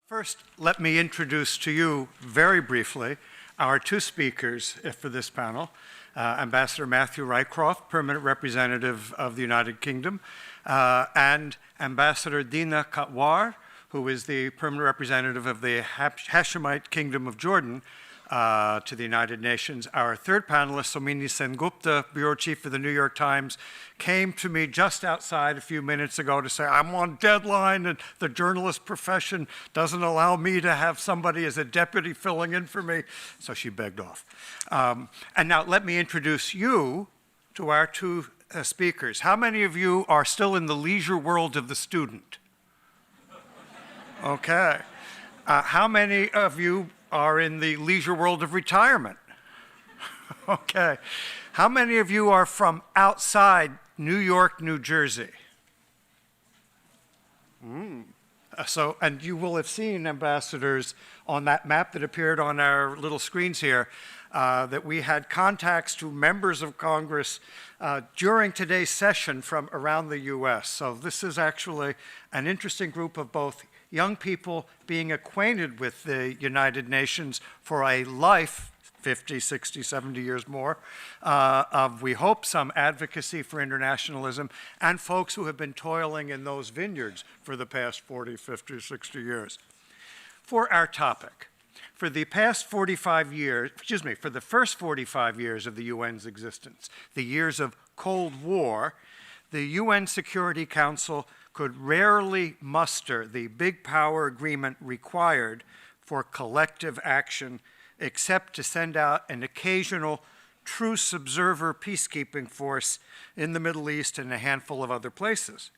First, let me introduce to you very briefly our two speakers for this panel, Ambassador Matthew Rycroft, Permanent Representative of the United Kingdom, and Ambassador Dina Katwar, who is the Permanent Representative of the Hashemite Kingdom of Jordan to the United Nations. Our third panelist, Somini Sengupta, Bureau Chief for the New York Times, came to me just outside a few minutes ago to say, I'm on deadline and the journalist profession doesn't allow me to have somebody as a deputy filling in for me. So she begged off. And now let me introduce you to our two speakers. How many of you are still in the leisure world of the student? Okay. How many of you are in the leisure world of retirement? Okay. How many of you are from outside New York, New Jersey? And you will have seen, ambassadors, on that map that appeared on our little screens here, that we had contacts to members of Congress during today's session from around the US. So this is actually an interesting group of both young people being acquainted with the United Nations for a life, 50, 60, 70 years more, of, we hope, some advocacy for internationalism, and folks who have been toiling in those vineyards for the past 40, 50, 60 years. For our topic, for the past 45 years, for the first 45 years of the UN's existence, the years of Cold War, the UN Security Council could rarely muster the big power agreement required for collective action, except to send out an occasional truce observer peacekeeping force in the Middle East and a handful of other places.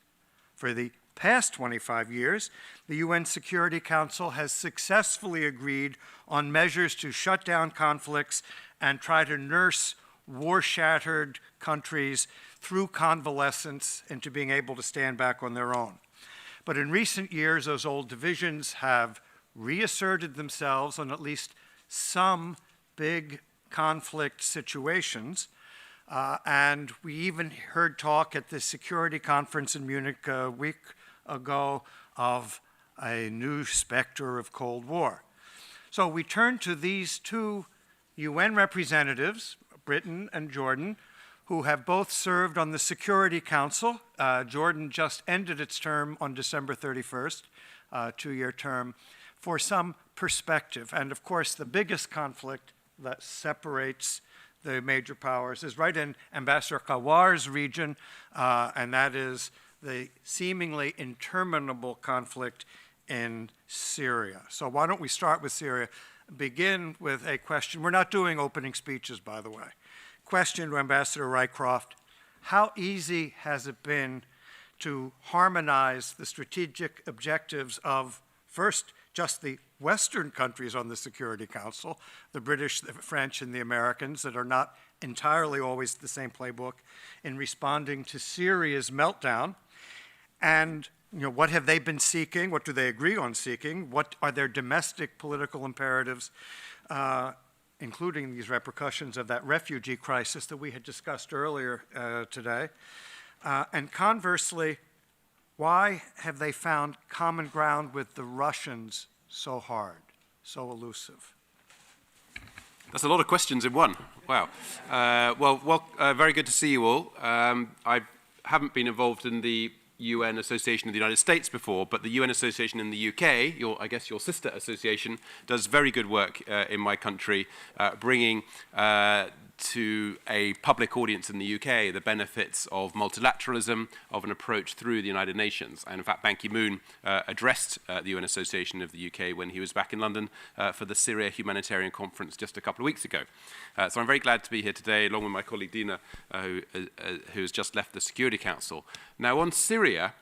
For the past 25 years, the UN Security Council has successfully agreed on measures to shut down conflicts and try to nurse war-shattered countries through convalescence into being able to stand back on their own. But in recent years, those old divisions have reasserted themselves on at least some big conflict situations. And we even heard talk at the security conference in Munich a week ago of a new specter of Cold War. So we turn to these two UN representatives, Britain and Jordan, who have both served on the Security Council. Jordan just ended its term on December 31st, two-year term, for some perspective. And of course, the biggest conflict that separates the major powers is right in Ambassador Katwar's region, and that is the seemingly interminable conflict in Syria. So why don't we start with Syria? Begin with a question. We're not doing opening speeches, by the way. Question to Ambassador Rycroft: how easy has it been to harmonize the strategic objectives of, first, just the Western countries on the Security Council, the British, the French, and the Americans, that are not entirely always the same playbook, in responding to Syria's meltdown? And what have they been seeking? What do they agree on seeking? What are their domestic political imperatives, including these repercussions of that refugee crisis that we had discussed earlier today? And conversely, why have they found common ground with the Russians so hard, so elusive? That's a lot of questions in one. Wow. Very good to see you all. I haven't been involved in the UN Association of the United States before, but the UN Association in the UK, I guess your sister association, does very good work in my country, bringing to a public audience in the UK the benefits of multilateralism, of an approach through the United Nations. And in fact, Ban Ki-moon addressed the UN Association of the UK when he was back in London for the Syria Humanitarian Conference just a couple of weeks ago. So I'm very glad to be here today, along with my colleague Dina, who has just left the Security Council. Now, on Syria,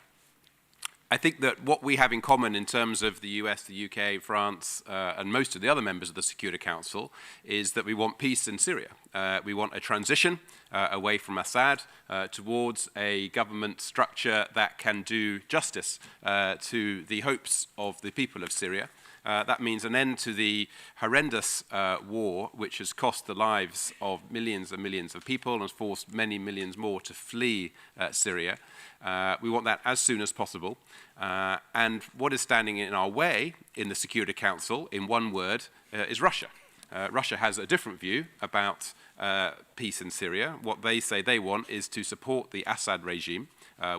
I think that what we have in common in terms of the US, the UK, France, and most of the other members of the Security Council is that we want peace in Syria. We want a transition away from Assad towards a government structure that can do justice to the hopes of the people of Syria. That means an end to the horrendous war, which has cost the lives of millions and millions of people and has forced many millions more to flee Syria. We want that as soon as possible. And what is standing in our way in the Security Council, in one word, is Russia. Russia has a different view about peace in Syria. What they say they want is to support the Assad regime,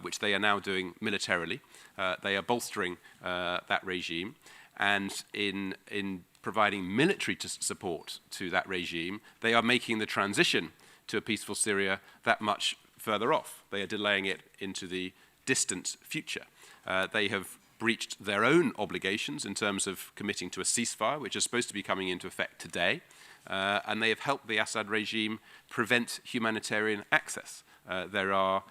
which they are now doing militarily. They are bolstering that regime. And in providing military support to that regime, they are making the transition to a peaceful Syria that much further off. They are delaying it into the distant future. They have breached their own obligations in terms of committing to a ceasefire, which is supposed to be coming into effect today, and they have helped the Assad regime prevent humanitarian access. There are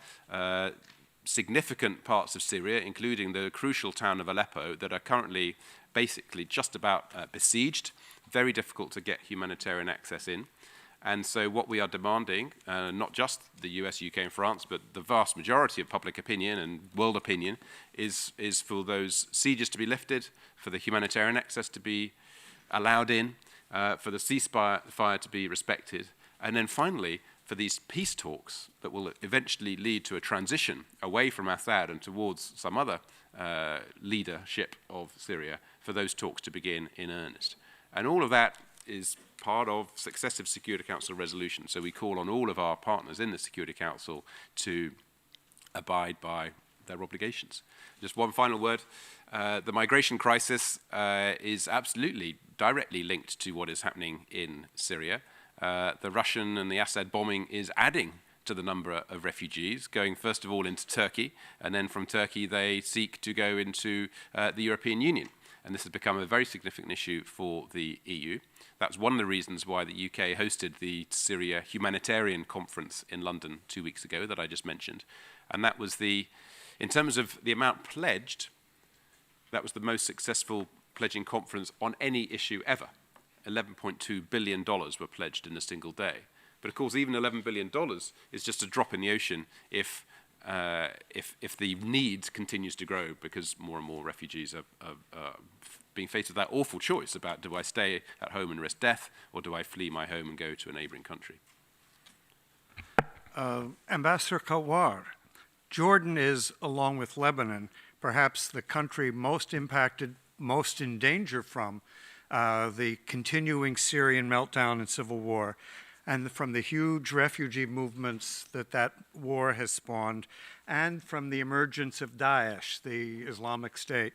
significant parts of Syria, including the crucial town of Aleppo, that are currently basically just about besieged, very difficult to get humanitarian access in. And so what we are demanding, not just the US, UK and France, but the vast majority of public opinion and world opinion, is for those sieges to be lifted, for the humanitarian access to be allowed in, for the ceasefire to be respected, and then finally for these peace talks that will eventually lead to a transition away from Assad and towards some other leadership of Syria, for those talks to begin in earnest. And all of that is part of successive Security Council resolutions. So we call on all of our partners in the Security Council to abide by their obligations. Just one final word. The migration crisis is absolutely directly linked to what is happening in Syria. The Russian and the Assad bombing is adding to the number of refugees, going first of all into Turkey, and then from Turkey they seek to go into the European Union. And this has become a very significant issue for the EU. That's one of the reasons why the UK hosted the Syria Humanitarian Conference in London 2 weeks ago that I just mentioned. And that was in terms of the amount pledged, that was the most successful pledging conference on any issue ever. $11.2 billion were pledged in a single day. But of course, even $11 billion is just a drop in the ocean if the need continues to grow, because more and more refugees are being faced with that awful choice about, do I stay at home and risk death, or do I flee my home and go to a neighboring country? Ambassador Kawar, Jordan is, along with Lebanon, perhaps the country most impacted, most in danger from the continuing Syrian meltdown and civil war, and from the huge refugee movements that war has spawned, and from the emergence of Daesh, the Islamic State,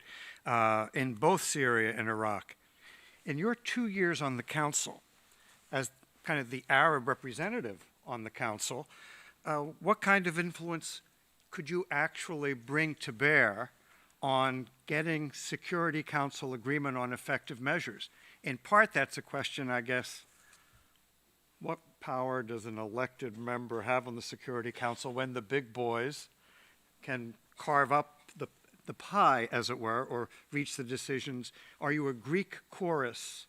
in both Syria and Iraq. In your 2 years on the Council, as kind of the Arab representative on the Council, what kind of influence could you actually bring to bear on getting Security Council agreement on effective measures? In part, that's a question, I guess, what power does an elected member have on the Security Council when the big boys can carve up the pie, as it were, or reach the decisions? Are you a Greek chorus,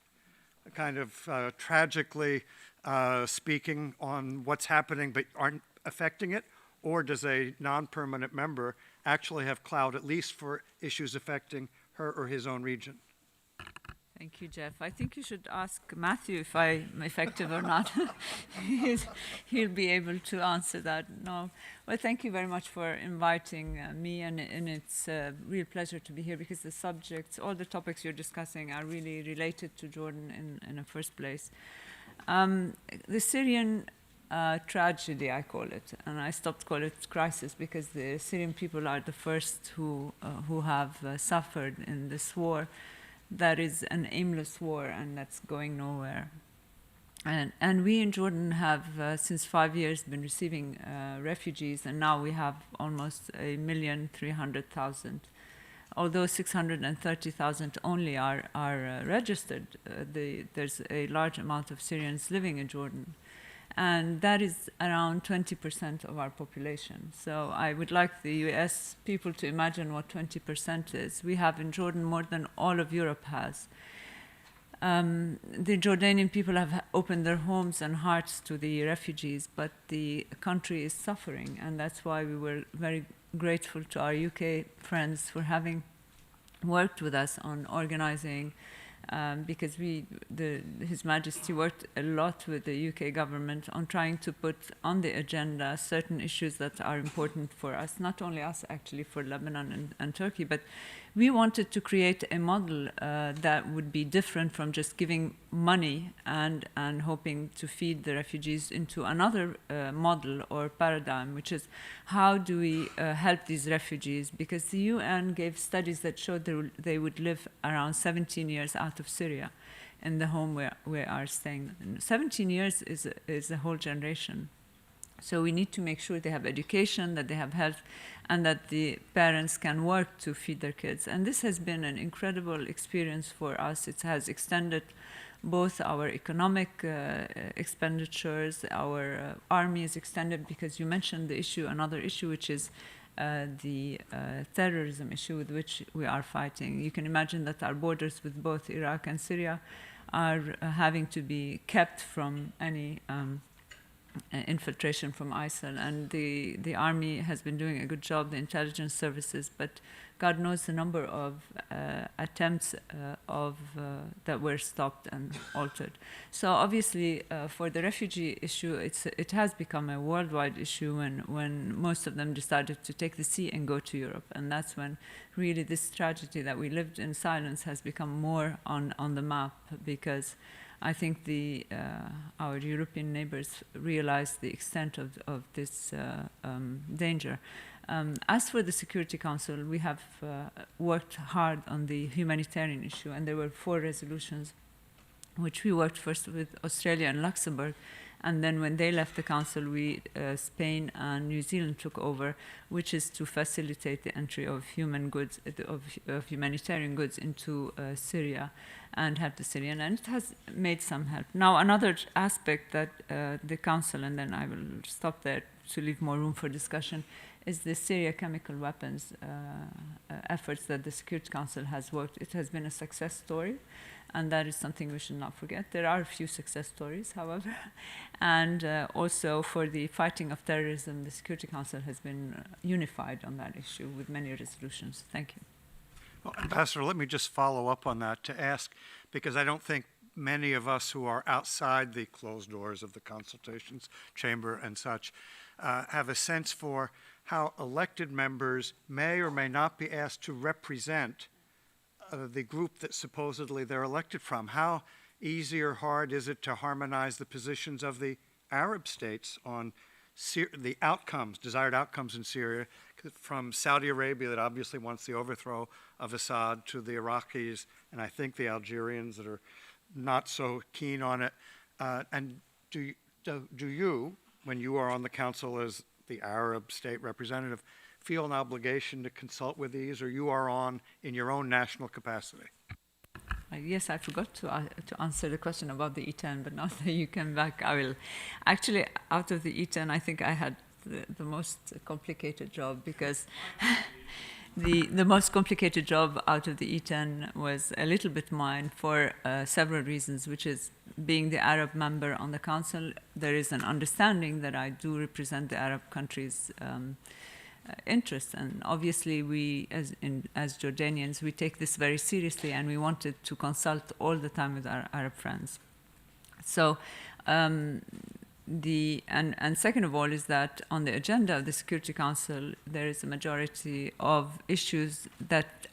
kind of tragically speaking on what's happening but aren't affecting it? Or does a non-permanent member actually have clout, at least for issues affecting her or his own region? Thank you, Jeff. I think you should ask Matthew if I'm effective or not. He'll be able to answer that. No. Well, thank you very much for inviting me, and it's a real pleasure to be here, because the subjects, all the topics you're discussing are really related to Jordan in the first place. The Syrian tragedy, I call it, and I stopped calling it crisis, because the Syrian people are the first who have suffered in this war. That is an aimless war, and that's going nowhere. And we in Jordan have, since 5 years, been receiving refugees, and now we have almost 1,300,000. Although 630,000 only are registered, there's a large amount of Syrians living in Jordan. And that is around 20% of our population. So I would like the US people to imagine what 20% is. We have in Jordan more than all of Europe has. The Jordanian people have opened their homes and hearts to the refugees, but the country is suffering, and that's why we were very grateful to our UK friends for having worked with us on organizing because His Majesty worked a lot with the UK government on trying to put on the agenda certain issues that are important for us, not only us actually, for Lebanon and Turkey, but we wanted to create a model that would be different from just giving money and hoping to feed the refugees into another model or paradigm, which is how do we help these refugees? Because the UN gave studies that showed they would live around 17 years out of Syria in the home where we are staying. And 17 years is a whole generation. So we need to make sure they have education, that they have health, and that the parents can work to feed their kids. And this has been an incredible experience for us. It has extended both our economic expenditures, our army is extended, because you mentioned the issue, another issue, which is the terrorism issue with which we are fighting. You can imagine that our borders with both Iraq and Syria are having to be kept from any infiltration from ISIL, and the army has been doing a good job, the intelligence services, but God knows the number of attempts that were stopped and altered. So obviously, for the refugee issue, it has become a worldwide issue when most of them decided to take the sea and go to Europe, and that's when really this tragedy that we lived in silence has become more on the map, because I think our European neighbors realize the extent of this danger. As for the Security Council, we have worked hard on the humanitarian issue, and there were 4 resolutions, which we worked first with Australia and Luxembourg, and then when they left the council, Spain and New Zealand took over, which is to facilitate the entry of human goods, of humanitarian goods into Syria and help the Syrian, and it has made some help. Now, another aspect that the council, and then I will stop there to leave more room for discussion, is the Syria chemical weapons efforts that the Security Council has worked. It has been a success story, and that is something we should not forget. There are a few success stories, however, and also for the fighting of terrorism, the Security Council has been unified on that issue with many resolutions. Thank you. Well, Ambassador, let me just follow up on that to ask, because I don't think many of us who are outside the closed doors of the consultations chamber and such have a sense for how elected members may or may not be asked to represent the group that supposedly they're elected from. How easy or hard is it to harmonize the positions of the Arab states on the outcomes, desired outcomes in Syria, from Saudi Arabia, that obviously wants the overthrow of Assad, to the Iraqis, and I think the Algerians that are not so keen on it. And do you, when you are on the council as the Arab state representative, feel an obligation to consult with these, or you are on in your own national capacity? Yes, I forgot to answer the question about the E10, but now that you came back, I will. Actually, out of the E10, I think I had the most complicated job, because the most complicated job out of the E10 was a little bit mine for several reasons, which is being the Arab member on the council. There is an understanding that I do represent the Arab countries' interests, and obviously we, as Jordanians, we take this very seriously, and we wanted to consult all the time with our Arab friends. So, and second of all is that on the agenda of the Security Council, there is a majority of issues that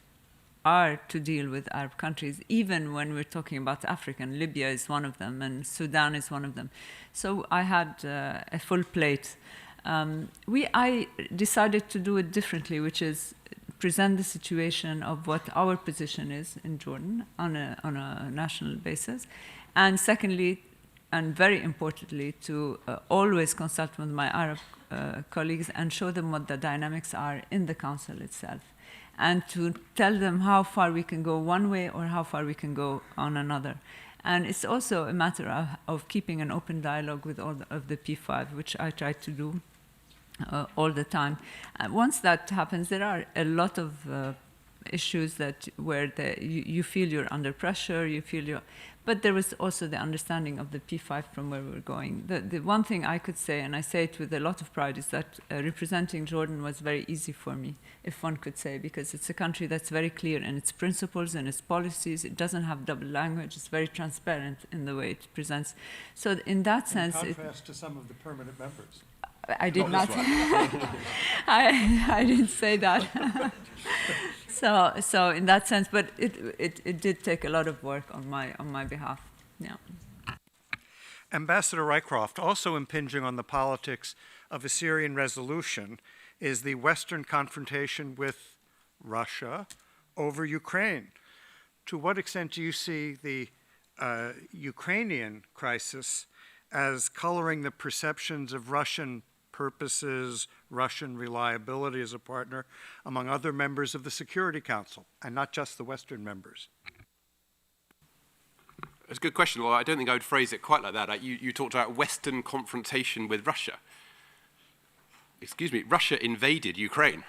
are to deal with Arab countries, even when we're talking about African. Libya is one of them, and Sudan is one of them. So I had a full plate. I decided to do it differently, which is present the situation of what our position is in Jordan on a national basis, and secondly, and very importantly, to always consult with my Arab colleagues and show them what the dynamics are in the council itself, and to tell them how far we can go one way or how far we can go on another. And it's also a matter of keeping an open dialogue with all of the P5, which I try to do all the time. Once that happens, there are a lot of issues where you feel you're under pressure, but there was also the understanding of the P5 from where we were going. The one thing I could say, and I say it with a lot of pride, is that representing Jordan was very easy for me, if one could say, because it's a country that's very clear in its principles and its policies. It doesn't have double language. It's very transparent in the way it presents. So in that sense... In contrast to some of the permanent members. I did not. I didn't say that. So in that sense, but it did take a lot of work on my behalf. Yeah. Ambassador Rycroft, also impinging on the politics of a Syrian resolution is the Western confrontation with Russia over Ukraine. To what extent do you see the Ukrainian crisis as coloring the perceptions of Russian purposes, Russian reliability as a partner among other members of the Security Council, and not just the Western members? It's a good question. Well, I don't think I would phrase it quite like that. You talked about Western confrontation with Russia. Excuse me, Russia invaded Ukraine.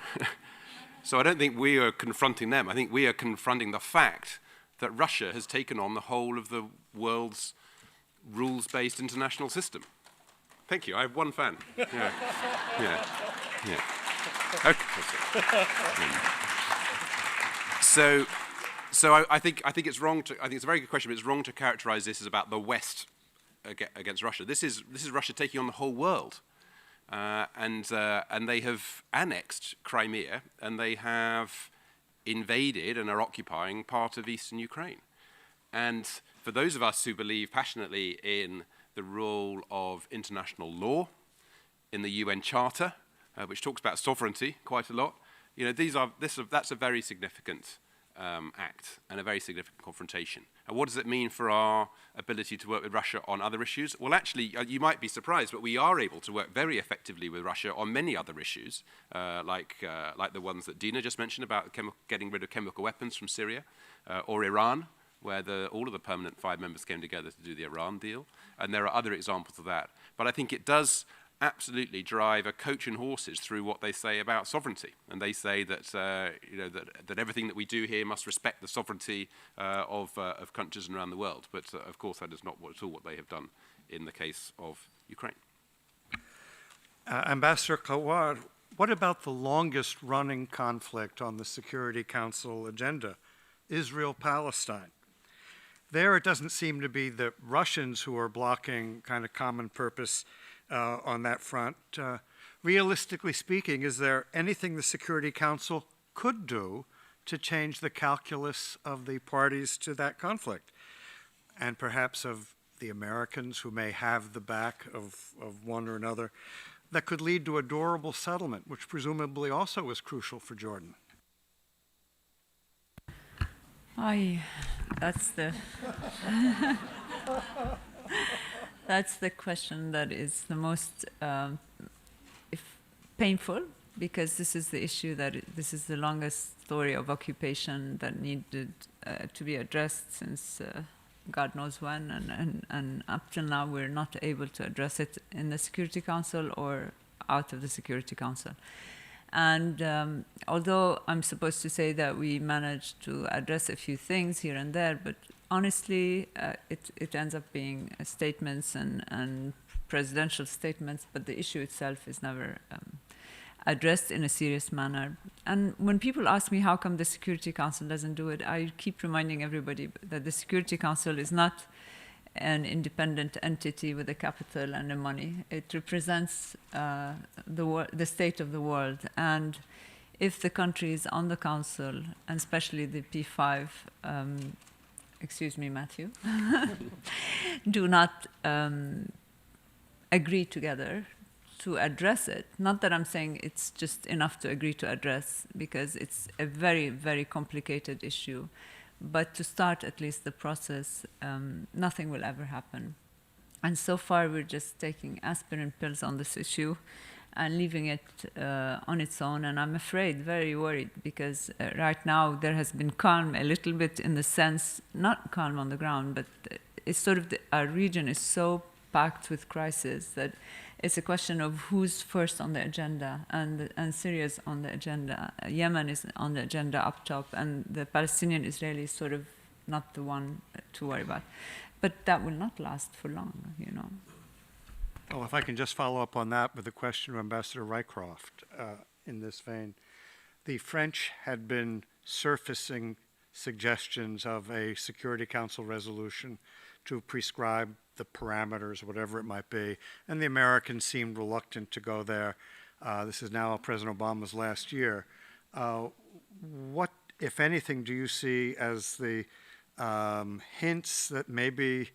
So I don't think we are confronting them. I think we are confronting the fact that Russia has taken on the whole of the world's rules-based international system. Thank you. I have one fan. Yeah. Okay. So I think it's wrong to. I think it's a very good question, but it's wrong to characterize this as about the West against Russia. This is Russia taking on the whole world, and they have annexed Crimea, and they have invaded and are occupying part of eastern Ukraine. And for those of us who believe passionately in the role of international law, in the UN Charter, which talks about sovereignty quite a lot, that's a very significant act and a very significant confrontation. And what does it mean for our ability to work with Russia on other issues? Well, actually, you might be surprised, but we are able to work very effectively with Russia on many other issues, like the ones that Dina just mentioned about getting rid of chemical weapons from Syria, or Iran, where all of the permanent 5 members came together to do the Iran deal. And there are other examples of that. But I think it does absolutely drive a coach and horses through what they say about sovereignty. And they say that, that everything that we do here must respect the sovereignty of countries around the world. But of course, that is not at all what they have done in the case of Ukraine. Ambassador Kawar, what about the longest running conflict on the Security Council agenda, Israel-Palestine? There, it doesn't seem to be the Russians who are blocking kind of common purpose on that front. Realistically speaking, is there anything the Security Council could do to change the calculus of the parties to that conflict, and perhaps of the Americans who may have the back of one or another, that could lead to a durable settlement, which presumably also is crucial for Jordan? That's the question that is the most painful, because this is the issue this is the longest story of occupation that needed to be addressed since God knows when, and up till now we're not able to address it in the Security Council or out of the Security Council. And although I'm supposed to say that we managed to address a few things here and there, but honestly, it ends up being statements and presidential statements, but the issue itself is never addressed in a serious manner. And when people ask me how come the Security Council doesn't do it, I keep reminding everybody that the Security Council is not an independent entity with a capital and the money. It represents the state of the world. And if the countries on the council, and especially the P5, excuse me, Matthew, do not agree together to address it, not that I'm saying it's just enough to agree to address, because it's a very, very complicated issue, but to start at least the process, nothing will ever happen. And so far, we're just taking aspirin pills on this issue and leaving it on its own. And I'm afraid, very worried, because right now there has been calm a little bit in the sense, not calm on the ground, but it's sort of our region is so packed with crisis that it's a question of who's first on the agenda, and Syria's on the agenda. Yemen is on the agenda up top, and the Palestinian-Israeli is sort of not the one to worry about. But that will not last for long, you know. Well, if I can just follow up on that with a question of Ambassador Rycroft in this vein. The French had been surfacing suggestions of a Security Council resolution to prescribe the parameters, whatever it might be, and the Americans seemed reluctant to go there. This is now President Obama's last year. What, if anything, do you see as the hints that maybe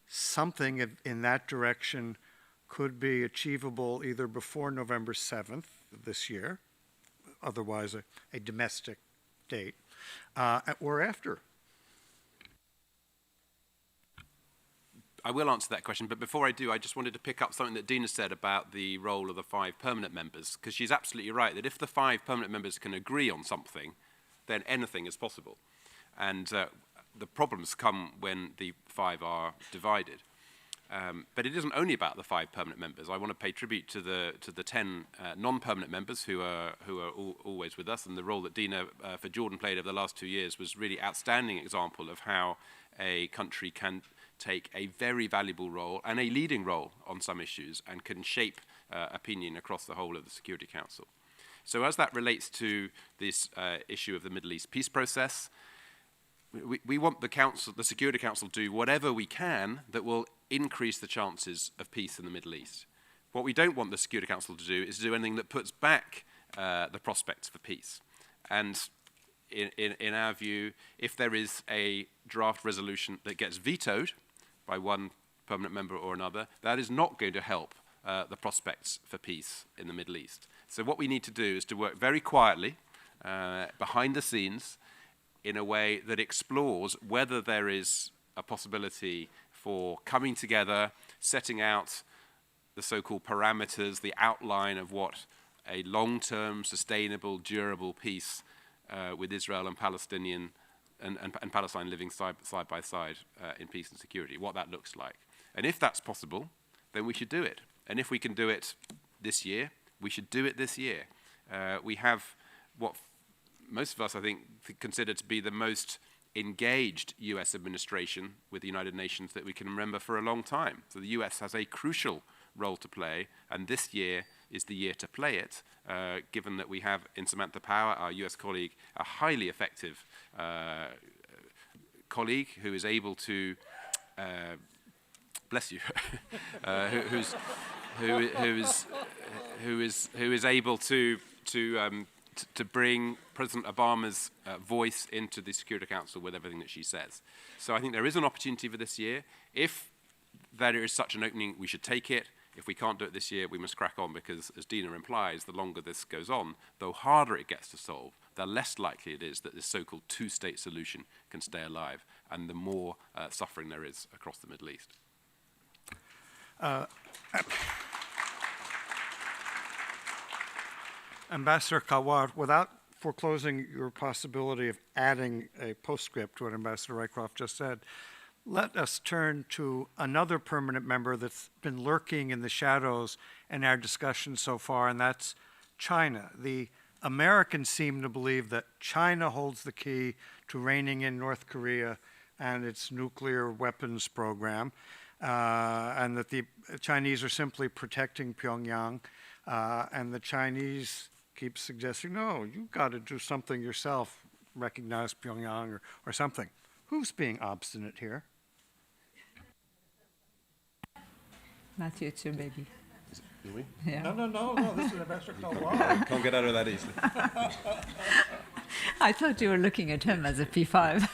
something in that direction could be achievable either before November 7th of this year, otherwise a domestic date, or after? I will answer that question, but before I do, I just wanted to pick up something that Dina said about the role of the 5 permanent members, because she's absolutely right that if the 5 permanent members can agree on something, then anything is possible. And the problems come when the 5 are divided. But it isn't only about the 5 permanent members. I want to pay tribute to the 10 non-permanent members who are always with us, and the role that Dina for Jordan played over the last 2 years was really outstanding example of how a country can take a very valuable role and a leading role on some issues and can shape opinion across the whole of the Security Council. So as that relates to this issue of the Middle East peace process, we want the Security Council to do whatever we can that will increase the chances of peace in the Middle East. What we don't want the Security Council to do is to do anything that puts back the prospects for peace. And in our view, if there is a draft resolution that gets vetoed by one permanent member or another, that is not going to help the prospects for peace in the Middle East. So what we need to do is to work very quietly behind the scenes in a way that explores whether there is a possibility for coming together, setting out the so-called parameters, the outline of what a long-term, sustainable, durable peace with Israel and Palestinian and Palestine living side by side in peace and security, what that looks like. And if that's possible, then we should do it. And if we can do it this year, we should do it this year. We have what most of us, I think, consider to be the most engaged US administration with the United Nations that we can remember for a long time. So the US has a crucial role to play, and this year is the year to play it, given that we have in Samantha Power, our US colleague, a highly effective colleague who is able to, bless you, who is able to bring President Obama's voice into the Security Council with everything that she says. So I think there is an opportunity for this year. If there is such an opening, we should take it. If we can't do it this year, we must crack on because, as Dina implies, the longer this goes on, the harder it gets to solve, the less likely it is that this so-called two-state solution can stay alive, and the more suffering there is across the Middle East. Ambassador Kawar, without foreclosing your possibility of adding a postscript to what Ambassador Rycroft just said, let us turn to another permanent member that's been lurking in the shadows in our discussion so far, and that's China. The Americans seem to believe that China holds the key to reining in North Korea and its nuclear weapons program, and that the Chinese are simply protecting Pyongyang, and the Chinese keep suggesting, no, you've got to do something yourself, recognize Pyongyang or something. Who's being obstinate here? Matthew, it's your baby. Do we? Yeah. No, this is Ambassador Kawar. Can't get out of that easily. I thought you were looking at him as a P5.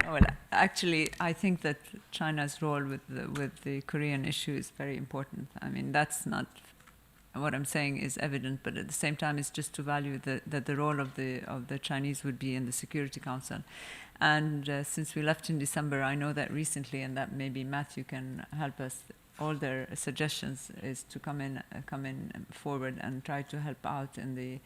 Well, actually, I think that China's role with the Korean issue is very important. I mean, that's not what I'm saying is evident, but at the same time, it's just to value that the role of the Chinese would be in the Security Council. And since we left in December, I know that recently, and that maybe Matthew can help us. All their suggestions is to come in forward and try to help out in the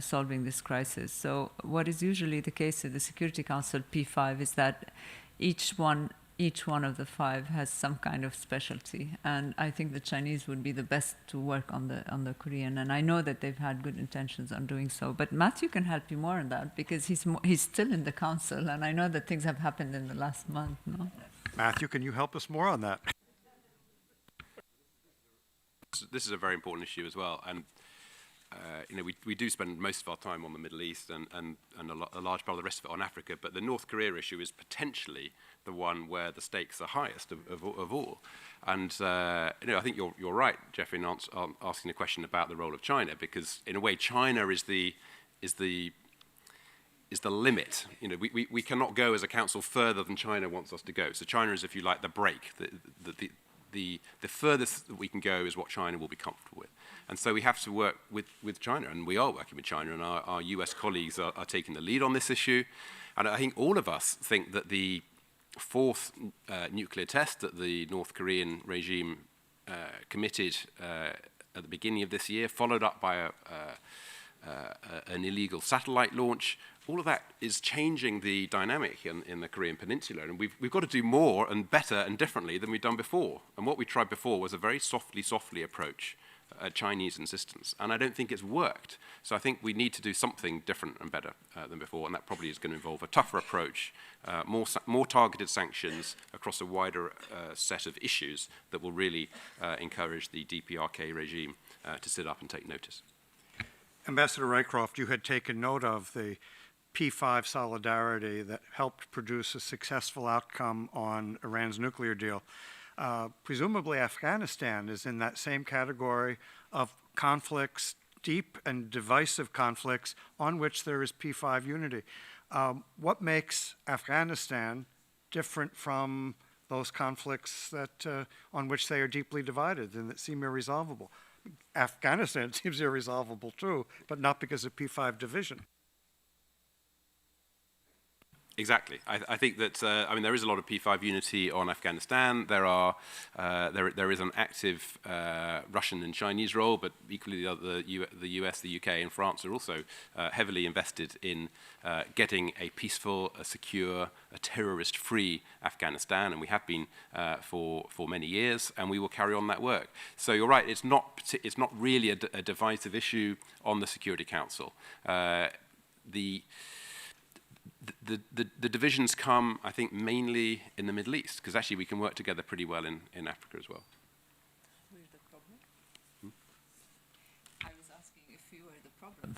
solving this crisis. So what is usually the case at the Security Council P5 is that each one each one of the five has some kind of specialty, and I think the Chinese would be the best to work on the Korean, and I know that they've had good intentions on doing so. But Matthew can help you more on that because he's still in the council, and I know that things have happened in the last month. No? Matthew, can you help us more on that? This is a very important issue as well, and we do spend most of our time on the Middle East and a large part of the rest of it on Africa, but the North Korea issue is potentially the one where the stakes are highest of all. And I think you're right, Jeffrey, in asking the question about the role of China, because in a way China is the limit. We cannot go as a council further than China wants us to go. So China is, if you like, the brake. The furthest that we can go is what China will be comfortable with. And so we have to work with China, and we are working with China, and our US colleagues are taking the lead on this issue. And I think all of us think that the fourth nuclear test that the North Korean regime committed at the beginning of this year, followed up by an illegal satellite launch, all of that is changing the dynamic in the Korean Peninsula. And we've got to do more and better and differently than we've done before. And what we tried before was a very softly approach, Chinese insistence. And I don't think it's worked. So I think we need to do something different and better than before. And that probably is going to involve a tougher approach, more targeted sanctions across a wider set of issues that will really encourage the DPRK regime to sit up and take notice. Ambassador Rycroft, you had taken note of the P5 solidarity that helped produce a successful outcome on Iran's nuclear deal. Presumably Afghanistan is in that same category of conflicts, deep and divisive conflicts on which there is P5 unity. What makes Afghanistan different from those conflicts that on which they are deeply divided and that seem irresolvable? Afghanistan seems irresolvable too, but not because of P5 division. Exactly. I think that there is a lot of P5 unity on Afghanistan. There is an active Russian and Chinese role, but equally the US, the UK, and France are also heavily invested in getting a peaceful, a secure, a terrorist-free Afghanistan, and we have been for many years, and we will carry on that work. So you're right. It's not really a divisive issue on the Security Council. The divisions come, I think, mainly in the Middle East, because actually we can work together pretty well in Africa as well. Where's the problem? I was asking if you were the problem.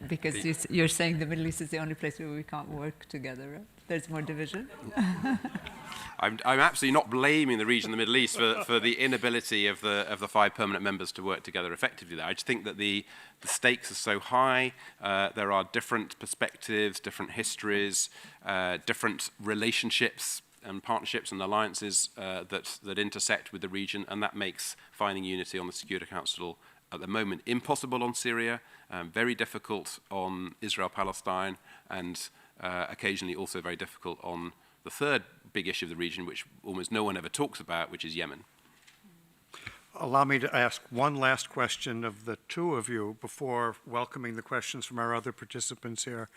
Because you're saying the Middle East is the only place where we can't work together, right? There's more division? I'm absolutely not blaming the region of the Middle East for the inability of the five permanent members to work together effectively there. I just think that the stakes are so high. There are different perspectives, different histories, different relationships and partnerships and alliances that intersect with the region, and that makes finding unity on the Security Council at the moment impossible on Syria, very difficult on Israel-Palestine, and occasionally also very difficult on the third big issue of the region, which almost no one ever talks about, which is Yemen. Allow me to ask one last question of the two of you before welcoming the questions from our other participants here.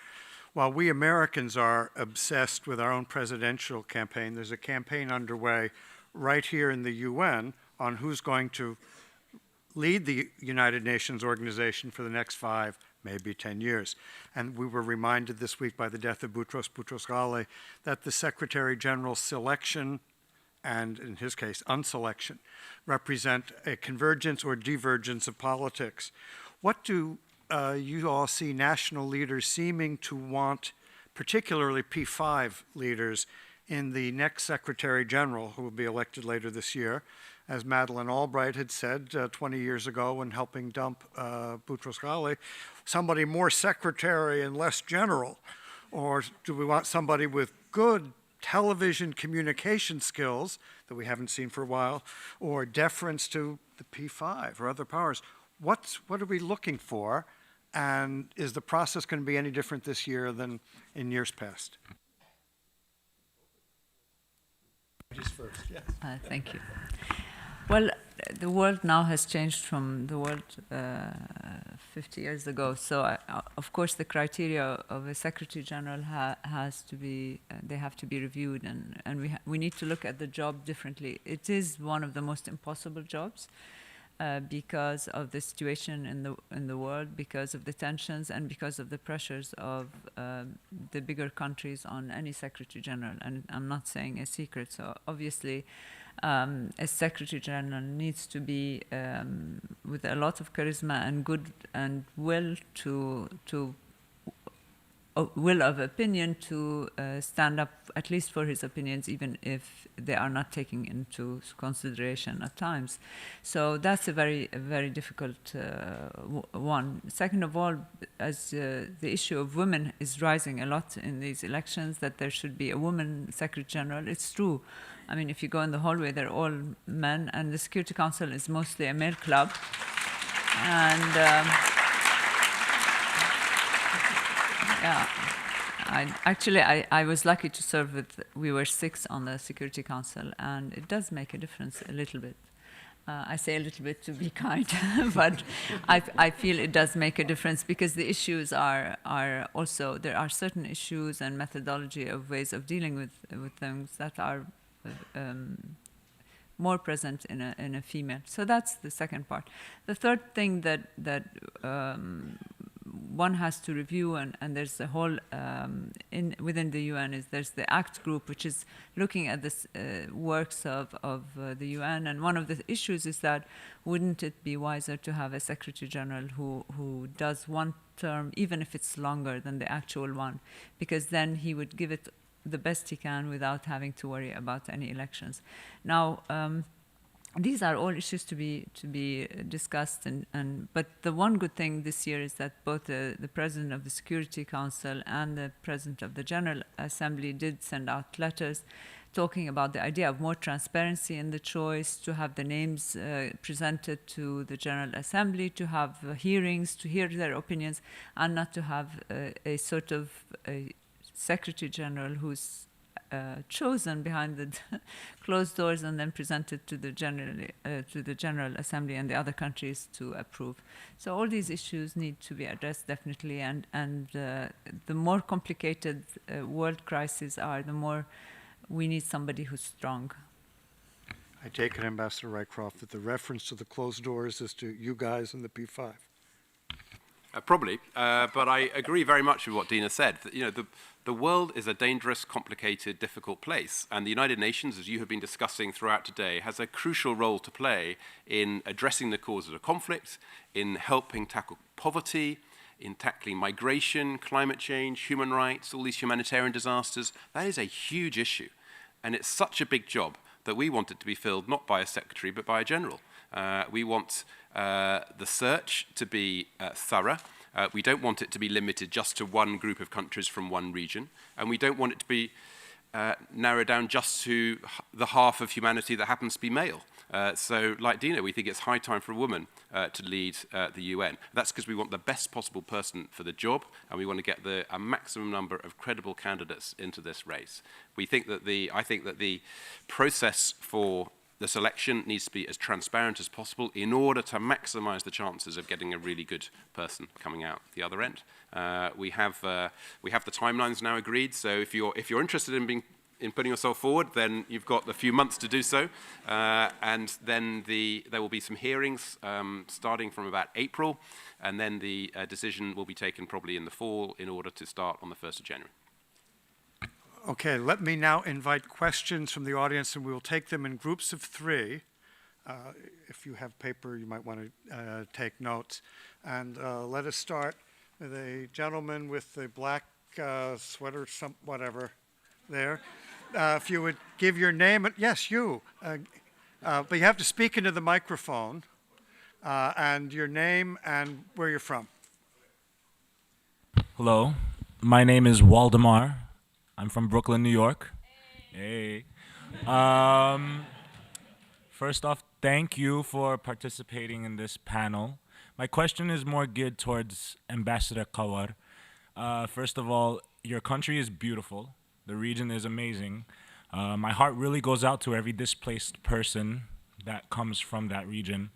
While we Americans are obsessed with our own presidential campaign, there's a campaign underway right here in the UN on who's going to lead the United Nations organization for the next 5, maybe 10 years. And we were reminded this week by the death of Boutros Boutros-Ghali that the Secretary General's selection and, in his case, unselection represent a convergence or divergence of politics. What do you all see national leaders seeming to want, particularly P5 leaders, in the next Secretary General, who will be elected later this year? As Madeleine Albright had said 20 years ago when helping dump Boutros-Ghali, somebody more secretary and less general? Or do we want somebody with good television communication skills that we haven't seen for a while, or deference to the P5 or other powers? What are we looking for? And is the process going to be any different this year than in years past? Thank you. Well, the world now has changed from the world 50 years ago. So, of course, the criteria of a Secretary General has to be, they have to be reviewed, and we need to look at the job differently. It is one of the most impossible jobs because of the situation in the world, because of the tensions, and because of the pressures of the bigger countries on any Secretary General. And I'm not saying a secret. So, obviously, a Secretary General needs to be with a lot of charisma and good and will will of opinion to stand up at least for his opinions, even if they are not taken into consideration at times. So that's a very difficult one. Second of all, as the issue of women is rising a lot in these elections, that there should be a woman Secretary General. It's true. I mean, if you go in the hallway, they're all men, and the Security Council is mostly a male club. And yeah, I was lucky to serve with, we were 6 on the Security Council, and it does make a difference a little bit. I say a little bit to be kind, but I feel it does make a difference because the issues are also, there are certain issues and methodology of ways of dealing with things that are more present in a female. So that's the second part. The third thing that one has to review, and there's a whole within the UN, is there's the ACT group, which is looking at this works of the UN, and one of the issues is that wouldn't it be wiser to have a Secretary General who does one term, even if it's longer than the actual one, because then he would give it the best he can without having to worry about any elections. Now, these are all issues to be discussed, but the one good thing this year is that both the President of the Security Council and the President of the General Assembly did send out letters talking about the idea of more transparency in the choice, to have the names presented to the General Assembly, to have hearings, to hear their opinions, and not to have a sort of a Secretary General who's chosen behind the closed doors and then presented to the General Assembly and the other countries to approve. So all these issues need to be addressed definitely, and the more complicated world crises are, the more we need somebody who's strong. I take it, Ambassador Rycroft, that the reference to the closed doors is to you guys in the P5. Probably, but I agree very much with what Dina said. That, you know, the world is a dangerous, complicated, difficult place, and the United Nations, as you have been discussing throughout today, has a crucial role to play in addressing the causes of conflict, in helping tackle poverty, in tackling migration, climate change, human rights, all these humanitarian disasters. That is a huge issue, and it's such a big job that we want it to be filled not by a secretary but by a general. We want the search to be thorough. We don't want it to be limited just to one group of countries from one region, and we don't want it to be narrowed down just to the half of humanity that happens to be male. So, like Dina, we think it's high time for a woman to lead the UN. That's because we want the best possible person for the job, and we want to get a maximum number of credible candidates into this race. I think that the process for the selection needs to be as transparent as possible in order to maximize the chances of getting a really good person coming out the other end. We have the timelines now agreed, so if you're interested in putting yourself forward, then you've got a few months to do so, and then there will be some hearings starting from about April, and then the decision will be taken probably in the fall in order to start on the 1st of January. Okay, let me now invite questions from the audience, and we will take them in groups of 3. If you have paper, you might want to take notes. And let us start with a gentleman with the black sweater, whatever, there. If you would give your name, yes, you. But you have to speak into the microphone, and your name and where you're from. Hello, my name is Waldemar. I'm from Brooklyn, New York. Hey. First off, thank you for participating in this panel. My question is more geared towards Ambassador Kawar. First of all, your country is beautiful. The region is amazing. My heart really goes out to every displaced person that comes from that region.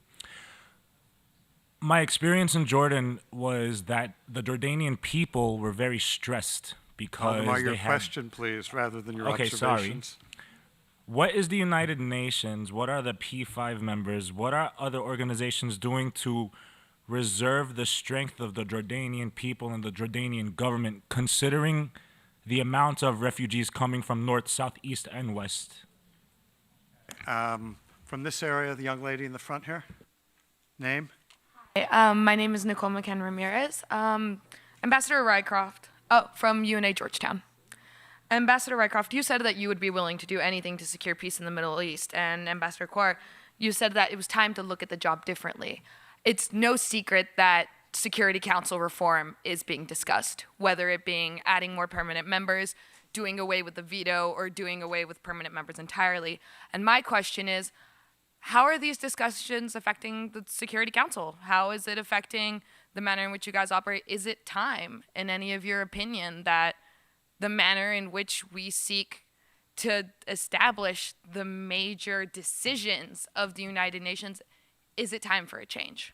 My experience in Jordan was that the Jordanian people were very stressed because Valdemar, your they had. question, please, rather than your Okay, sorry. observations. What is the United Nations? What are the P5 members? What are other organizations doing to reserve the strength of the Jordanian people and the Jordanian government, considering the amount of refugees coming from north, south, east, and west? From this area, the young lady in the front here. Name? My name is Nicole McCann Ramirez. Ambassador Rycroft, from UNA Georgetown. Ambassador Rycroft, you said that you would be willing to do anything to secure peace in the Middle East. And Ambassador Kouar, you said that it was time to look at the job differently. It's no secret that Security Council reform is being discussed, whether it being adding more permanent members, doing away with the veto, or doing away with permanent members entirely. And my question is, how are these discussions affecting the Security Council? How is it affecting the manner in which you guys operate? Is it time, in any of your opinion, that the manner in which we seek to establish the major decisions of the United Nations, is it time for a change?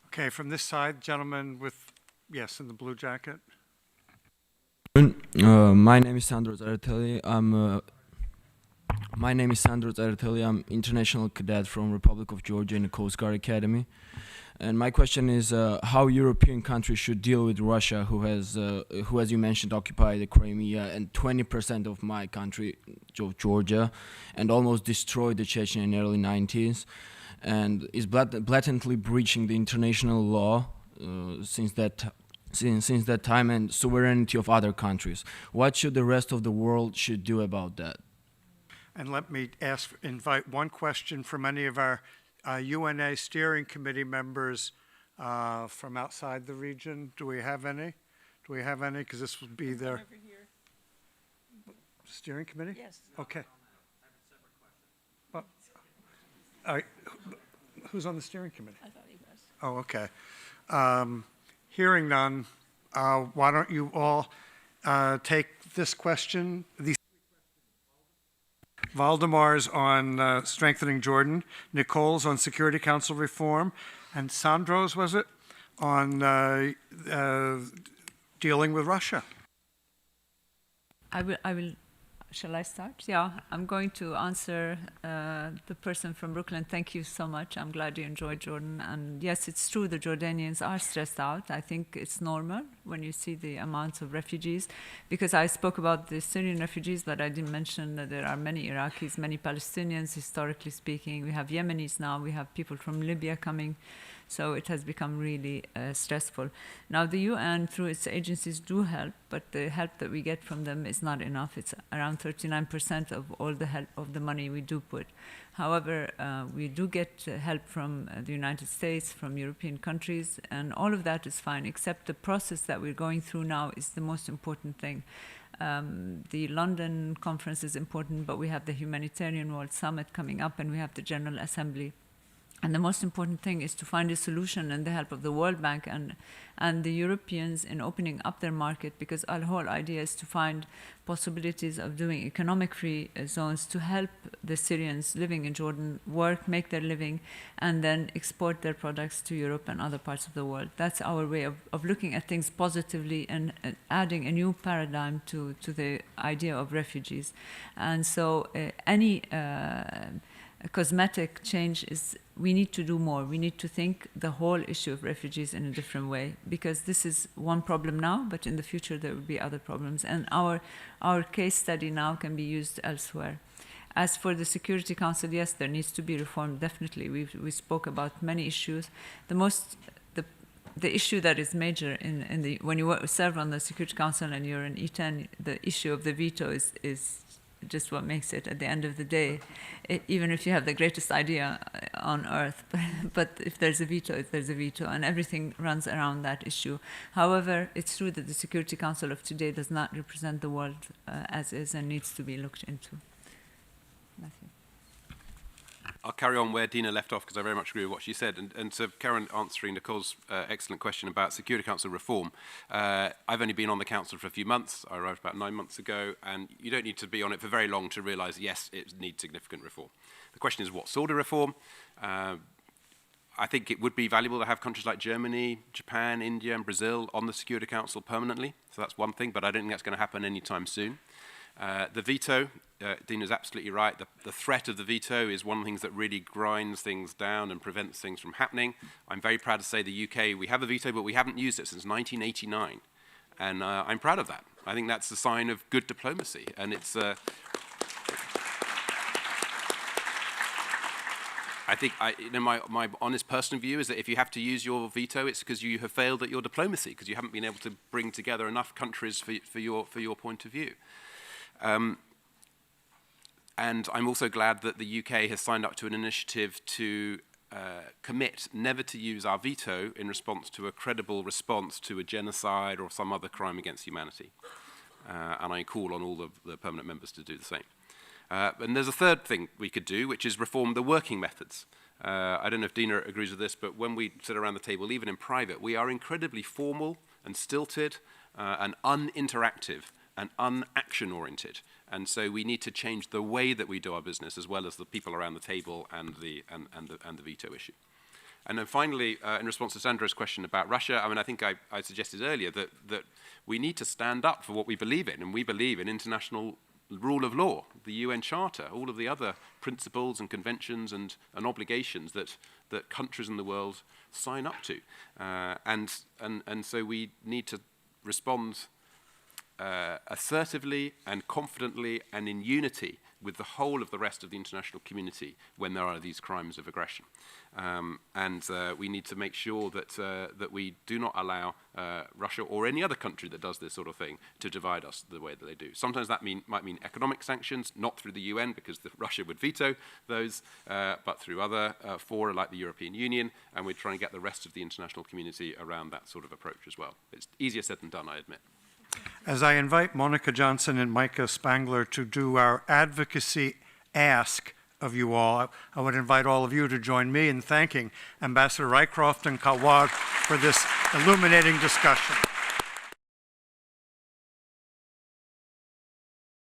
Okay, from this side, gentleman with, yes, in the blue jacket. My name is Sandro Zaratelli. I'm international cadet from Republic of Georgia in the Coast Guard Academy. And my question is how European countries should deal with Russia, who has, as you mentioned, occupied the Crimea and 20% of my country, Georgia, and almost destroyed the Chechnya in the early 90s, and is blatantly breaching the international law since that time and sovereignty of other countries. What should the rest of the world should do about that? And let me invite one question from any of our UNA steering committee members from outside the region. Do we have any? Because this would be their steering committee? Yes. Okay. Well, all right. Who's on the steering committee? I thought he was. Oh, okay. Hearing none, why don't you all take this question? Valdemar's on strengthening Jordan, Nicole's on Security Council reform, and Sandro's, was it, on dealing with Russia. I will. Shall I start? Yeah, I'm going to answer the person from Brooklyn. Thank you so much. I'm glad you enjoyed Jordan. And yes, it's true, the Jordanians are stressed out. I think it's normal when you see the amounts of refugees, because I spoke about the Syrian refugees, but I didn't mention that there are many Iraqis, many Palestinians, historically speaking. We have Yemenis now, we have people from Libya coming. So it has become really stressful. Now the UN, through its agencies, do help, but the help that we get from them is not enough. It's around 39% of all the help of the money we do put. However, we do get help from the United States, from European countries, and all of that is fine, except the process that we're going through now is the most important thing. The London conference is important, but we have the Humanitarian World Summit coming up, and we have the General Assembly. And the most important thing is to find a solution and the help of the World Bank and the Europeans in opening up their market, because our whole idea is to find possibilities of doing economic free zones to help the Syrians living in Jordan work, make their living, and then export their products to Europe and other parts of the world. That's our way of looking at things positively and adding a new paradigm to the idea of refugees. And so any cosmetic change is, we need to do more. We need to think the whole issue of refugees in a different way, because this is one problem now, but in the future there will be other problems. And our case study now can be used elsewhere. As for the Security Council, yes, there needs to be reform, definitely. We spoke about many issues. The issue that is major when you serve on the Security Council and you're in E10, the issue of the veto is just what makes it, at the end of the day, even if you have the greatest idea on earth, but if there's a veto, there's a veto, and everything runs around that issue. However, it's true that the Security Council of today does not represent the world as is and needs to be looked into. Matthew. I'll carry on where Dina left off because I very much agree with what she said. And so Karen, answering Nicole's excellent question about Security Council reform, I've only been on the Council for a few months. I arrived about 9 months ago, and you don't need to be on it for very long to realise, yes, it needs significant reform. The question is what sort of reform? I think it would be valuable to have countries like Germany, Japan, India, and Brazil on the Security Council permanently. So that's one thing, but I don't think that's going to happen anytime soon. The veto, Dina's absolutely right. The threat of the veto is one of the things that really grinds things down and prevents things from happening. I'm very proud to say the UK, we have a veto, but we haven't used it since 1989. And I'm proud of that. I think that's a sign of good diplomacy. And it's... I think my honest personal view is that if you have to use your veto, it's because you have failed at your diplomacy, because you haven't been able to bring together enough countries for your point of view. And I'm also glad that the UK has signed up to an initiative to commit never to use our veto in response to a credible response to a genocide or some other crime against humanity. And I call on all of the permanent members to do the same. And there's a third thing we could do, which is reform the working methods. I don't know if Dina agrees with this, but when we sit around the table, even in private, we are incredibly formal and stilted and uninteractive and unaction-oriented. And so we need to change the way that we do our business, as well as the people around the table and the veto issue. And then finally, in response to Sandro's question about Russia, I mean, I think I suggested earlier that we need to stand up for what we believe in, and we believe in international rule of law, the UN Charter, all of the other principles and conventions and obligations that countries in the world sign up to. And so we need to respond assertively and confidently and in unity with the whole of the rest of the international community when there are these crimes of aggression. And we need to make sure that we do not allow Russia or any other country that does this sort of thing to divide us the way that they do. Sometimes that might mean economic sanctions, not through the UN, because Russia would veto those, but through other fora like the European Union, and we're trying to get the rest of the international community around that sort of approach as well. It's easier said than done, I admit. As I invite Monica Johnson and Micah Spangler to do our advocacy ask of you all, I would invite all of you to join me in thanking Ambassador Rycroft and Kawad for this illuminating discussion.